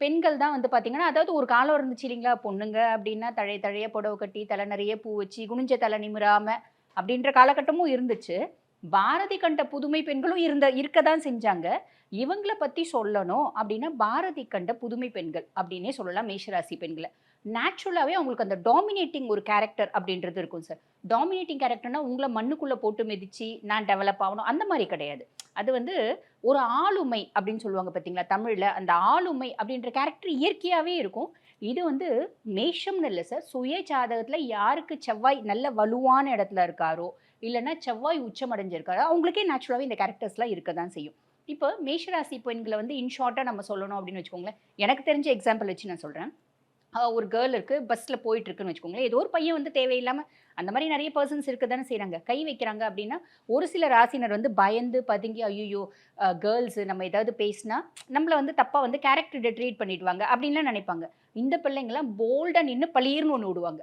பெண்கள் தான் வந்து பார்த்தீங்கன்னா, அதாவது ஒரு காலம் இருந்துச்சு இல்லைங்களா? பொண்ணுங்க அப்டின்னா தழைய தழைய புடவ கட்டி, தலை நெறைய பூ வச்சு, குனிஞ்ச தலை நிமிராம அப்டின்ற காலகட்டமும் இருந்துச்சு. பாரதி கண்ட புதுமை பெண்களும் இருக்க தான் செஞ்சாங்க. இவங்கள பத்தி சொல்லணும் அப்டின்னா, பாரதி கண்ட புதுமை பெண்கள் அப்டின்னே சொல்லலாம் மேஷராசி பெண்கள. நேச்சுரலாவே அவங்களுக்கு அந்த டாமினேட்டிங் ஒரு கேரக்டர் அப்டின்றது இருக்கும் சார். டாமினேட்டிங் கேரக்டர்னா உங்கள மண்ணுக்குள்ள போட்டு மிதிச்சு, நான் டெவலப் ஆவணும் அந்த மாரி கிடையாது. அது வந்து ஒரு ஆளுமை அப்படின்னு சொல்லுவாங்க பார்த்தீங்களா? தமிழ்ல அந்த ஆளுமை அப்படின்ற கேரக்டர் இயற்கையாவே இருக்கும். இது வந்து மேஷம்னு இல்ல சார். சுய ஜாதகத்துல யாருக்கு செவ்வாய் நல்ல வலுவான இடத்துல இருக்காரோ, இல்லன்னா செவ்வாய் உச்சம் அடைஞ்சிருக்காரோ, அவங்களுக்கே நேச்சுரலாவே இந்த கேரக்டர்ஸ்லாம் இருக்க தான் செய்யும். இப்போ மேஷராசி பெண்கள வந்து இன் ஷார்ட்டா நம்ம சொல்லணும் அப்படின்னு வச்சுக்கோங்களேன். எனக்கு தெரிஞ்ச எக்ஸாம்பிள் வச்சு நான் சொல்றேன். ஒரு கேர்ள் இருக்கு. பஸ்ல போயிட்டுருக்குன்னு வச்சுக்கோங்களேன். ஏதோ ஒரு பையன் வந்து தேவையில்லாம அந்த மாரி நெறைய பெர்சன்ஸ் இருக்க தானே செய்றாங்க. கை வைக்கிறாங்க அப்டின்னா, ஒரு சில ராசினர் வந்து பயந்து, பதுங்கி ஐய்யய்யோ! கேர்ள்ஸ் நம்ம ஏதாவது பேசினா, நம்மள வந்து தப்பா வந்து கேரக்டர் ட்ரீட் பண்ணிடுவாங்க அப்டின்லாம் நெனைப்பாங்க. இந்த பிள்ளைங்கலாம் போல்டா நின்னு பளீர்னு ஒண்ணு விடுவாங்க.